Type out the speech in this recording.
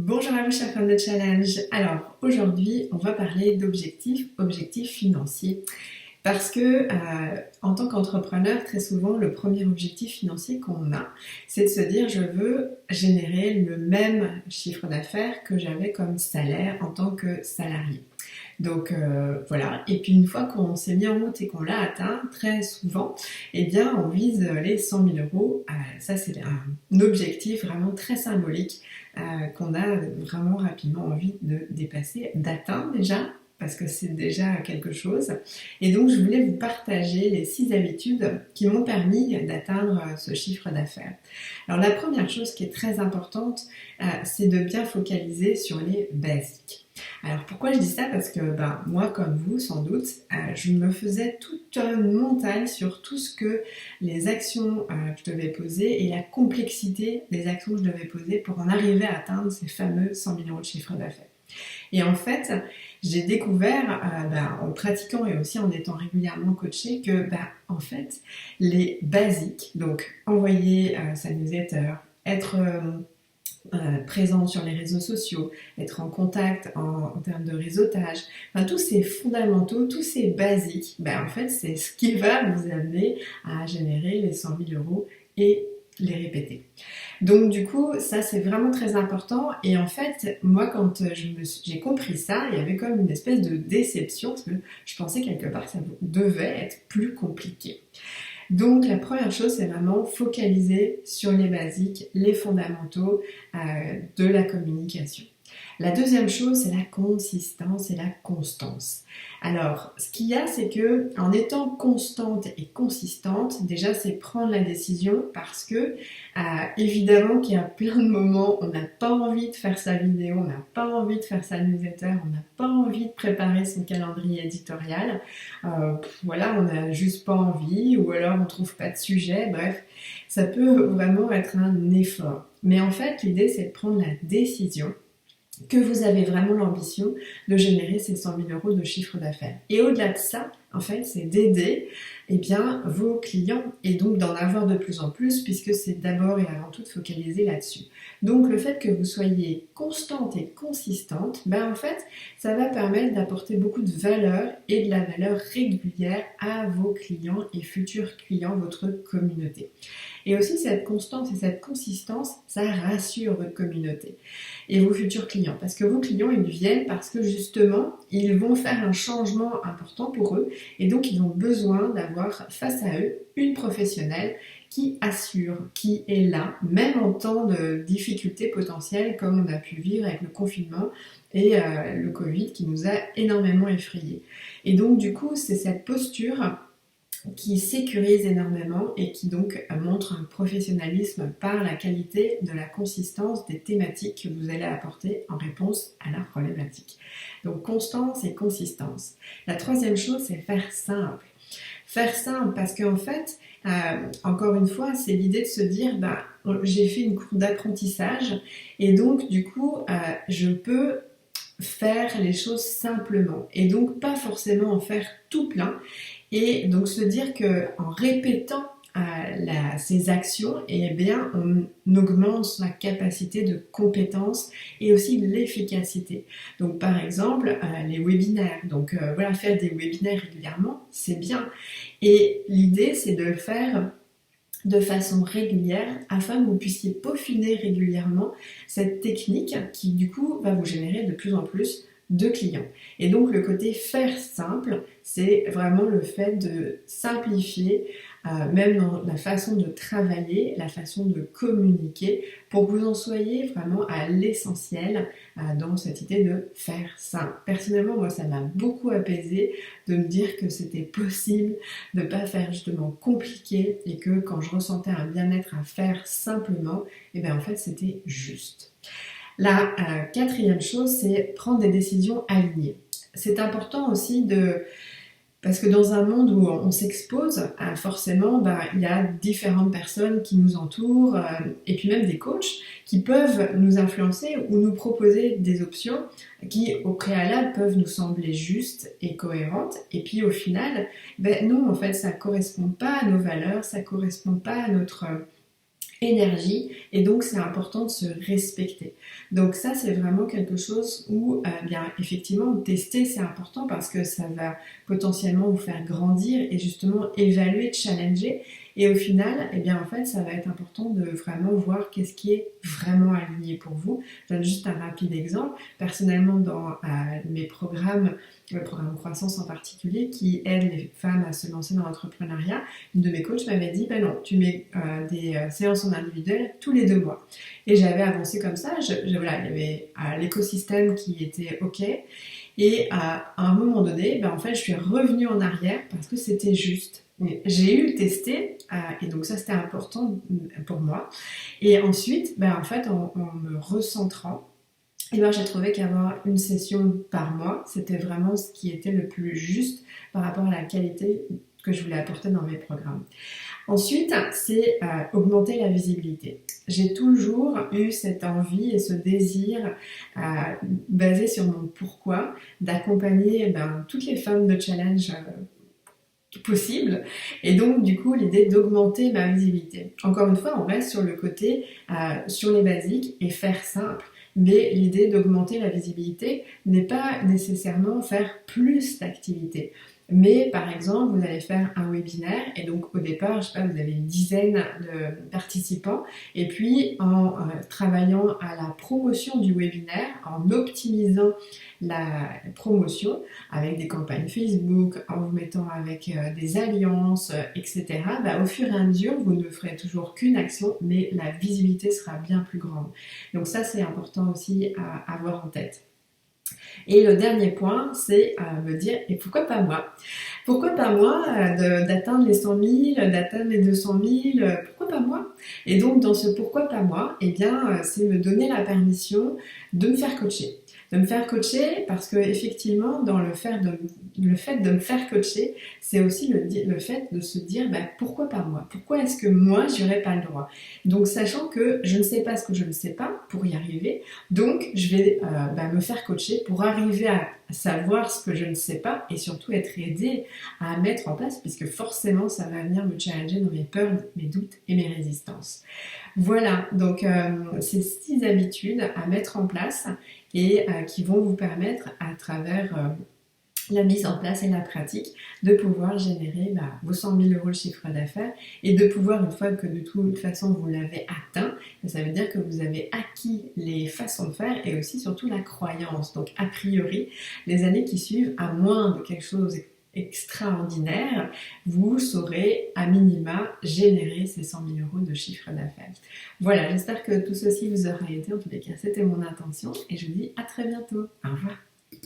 Bonjour à vous chers fans de challenge. Alors aujourd'hui on va parler objectifs financiers parce que en tant qu'entrepreneur très souvent le premier objectif financier qu'on a c'est de se dire je veux générer le même chiffre d'affaires que j'avais comme salaire en tant que salarié. Donc voilà, et puis une fois qu'on s'est mis en route et qu'on l'a atteint, très souvent, eh bien on vise les 100 000 euros. Ça c'est un objectif vraiment très symbolique qu'on a vraiment rapidement envie de dépasser, d'atteindre déjà, parce que c'est déjà quelque chose. Et donc je voulais vous partager les 6 habitudes qui m'ont permis d'atteindre ce chiffre d'affaires. Alors la première chose qui est très importante, c'est de bien focaliser sur les basiques. Alors pourquoi je dis ça? Parce que moi comme vous sans doute, je me faisais toute une montagne sur tout ce que les actions que je devais poser et la complexité des actions que je devais poser pour en arriver à atteindre ces fameux 100 000 euros de chiffre d'affaires. Et en fait, j'ai découvert en pratiquant et aussi en étant régulièrement coachée que en fait, les basiques, donc envoyer sa newsletter, être présent sur les réseaux sociaux, être en contact en termes de réseautage, enfin, tous ces fondamentaux, tous ces basiques, en fait c'est ce qui va vous amener à générer les 100 000 euros et les répéter. Donc du coup ça c'est vraiment très important et en fait moi quand j'ai compris ça il y avait comme une espèce de déception parce que je pensais quelque part que ça devait être plus compliqué. Donc la première chose, c'est vraiment focaliser sur les basiques, les fondamentaux de la communication. La deuxième chose, c'est la consistance et la constance. Alors, ce qu'il y a, c'est que en étant constante et consistante, déjà, c'est prendre la décision parce que, évidemment, qu'il y a plein de moments où on n'a pas envie de faire sa vidéo, on n'a pas envie de faire sa newsletter, on n'a pas envie de préparer son calendrier éditorial. Voilà, on n'a juste pas envie, ou alors on trouve pas de sujet. Bref, ça peut vraiment être un effort. Mais en fait, l'idée, c'est de prendre la décision que vous avez vraiment l'ambition de générer ces 100 000 euros de chiffre d'affaires. Et au-delà de ça, en fait, c'est d'aider vos clients et donc d'en avoir de plus en plus puisque c'est d'abord et avant tout de focaliser là-dessus. Donc le fait que vous soyez constante et consistante, en fait, ça va permettre d'apporter beaucoup de valeur et de la valeur régulière à vos clients et futurs clients, votre communauté. Et aussi cette constance et cette consistance, ça rassure votre communauté et vos futurs clients. Parce que vos clients, ils viennent parce que justement, ils vont faire un changement important pour eux et donc ils ont besoin d'avoir face à eux une professionnelle qui assure, qui est là, même en temps de difficultés potentielles comme on a pu vivre avec le confinement et le Covid qui nous a énormément effrayés. Et donc du coup, c'est cette posture qui sécurise énormément et qui donc montre un professionnalisme par la qualité de la consistance des thématiques que vous allez apporter en réponse à la problématique. Donc constance et consistance. La troisième chose, c'est faire simple. Faire simple parce qu'en fait, encore une fois, c'est l'idée de se dire, j'ai fait une cour d'apprentissage et donc du coup, je peux faire les choses simplement et donc pas forcément en faire tout plein. Et donc se dire qu'en répétant ces actions, on augmente sa capacité de compétence et aussi de l'efficacité. Donc par exemple, les webinaires. Donc faire des webinaires régulièrement, c'est bien. Et l'idée, c'est de le faire de façon régulière afin que vous puissiez peaufiner régulièrement cette technique qui du coup va vous générer de plus en plus de clients. Et donc le côté faire simple, c'est vraiment le fait de simplifier même dans la façon de travailler, la façon de communiquer pour que vous en soyez vraiment à l'essentiel dans cette idée de faire simple. Personnellement, moi ça m'a beaucoup apaisé de me dire que c'était possible de ne pas faire justement compliqué et que quand je ressentais un bien-être à faire simplement, en fait c'était juste. La quatrième chose, c'est prendre des décisions alignées. C'est important aussi parce que dans un monde où on s'expose, forcément, il y a différentes personnes qui nous entourent, et puis même des coachs qui peuvent nous influencer ou nous proposer des options qui, au préalable, peuvent nous sembler justes et cohérentes. Et puis au final, non, en fait, ça ne correspond pas à nos valeurs, ça ne correspond pas à notre énergie, et donc c'est important de se respecter. Donc ça, c'est vraiment quelque chose où bien effectivement tester, c'est important parce que ça va potentiellement vous faire grandir et justement évaluer, challenger, et au final, eh bien en fait, ça va être important de vraiment voir qu'est-ce qui est vraiment aligné pour vous. Je donne juste un rapide exemple. Personnellement, dans mes programmes, le programme Croissance en particulier, qui aide les femmes à se lancer dans l'entrepreneuriat, une de mes coachs m'avait dit, ben non, tu mets des séances en individuel tous les 2 mois. Et j'avais avancé comme ça, voilà, il y avait l'écosystème qui était OK. Et à un moment donné, ben en fait, je suis revenue en arrière parce que c'était juste. J'ai eu le testé, et donc ça c'était important pour moi. Et ensuite, ben en fait, en me recentrant, et ben j'ai trouvé qu'avoir une session par mois, c'était vraiment ce qui était le plus juste par rapport à la qualité que je voulais apporter dans mes programmes. Ensuite, c'est augmenter la visibilité. J'ai toujours eu cette envie et ce désir basé sur mon pourquoi d'accompagner toutes les femmes de challenge possible, et donc du coup l'idée d'augmenter ma visibilité. Encore une fois, on reste sur le côté sur les basiques et faire simple, mais l'idée d'augmenter la visibilité n'est pas nécessairement faire plus d'activités. Mais par exemple, vous allez faire un webinaire et donc au départ, je sais pas, vous avez une dizaine de participants, et puis en travaillant à la promotion du webinaire, en optimisant la promotion avec des campagnes Facebook, en vous mettant avec des alliances, etc., au fur et à mesure, vous ne ferez toujours qu'une action, mais la visibilité sera bien plus grande. Donc ça, c'est important aussi à avoir en tête. Et le dernier point, c'est me dire, et pourquoi pas moi? Pourquoi pas moi d'atteindre les 100 000, d'atteindre les 200 000, pourquoi pas moi? Et donc dans ce pourquoi pas moi, eh bien c'est me donner la permission de me faire coacher. De me faire coacher parce que effectivement dans le fait de me faire coacher, c'est aussi le fait de se dire pourquoi pas moi? Pourquoi est-ce que moi j'aurais pas le droit? Donc sachant que je ne sais pas ce que je ne sais pas pour y arriver, donc je vais me faire coacher pour arriver à savoir ce que je ne sais pas et surtout être aidée à mettre en place, puisque forcément ça va venir me challenger dans mes peurs, mes doutes et mes résistances. Voilà, donc ces 6 habitudes à mettre en place et qui vont vous permettre à travers la mise en place et la pratique de pouvoir générer vos 100 000 euros de chiffre d'affaires, et de pouvoir, une fois que de toute façon vous l'avez atteint, ça veut dire que vous avez acquis les façons de faire et aussi surtout la croyance. Donc a priori, les années qui suivent, à moins de quelque chose extraordinaire, vous saurez à minima générer ces 100 000 euros de chiffre d'affaires. Voilà, j'espère que tout ceci vous aura aidé. En tous les cas, c'était mon intention et je vous dis à très bientôt. Au revoir.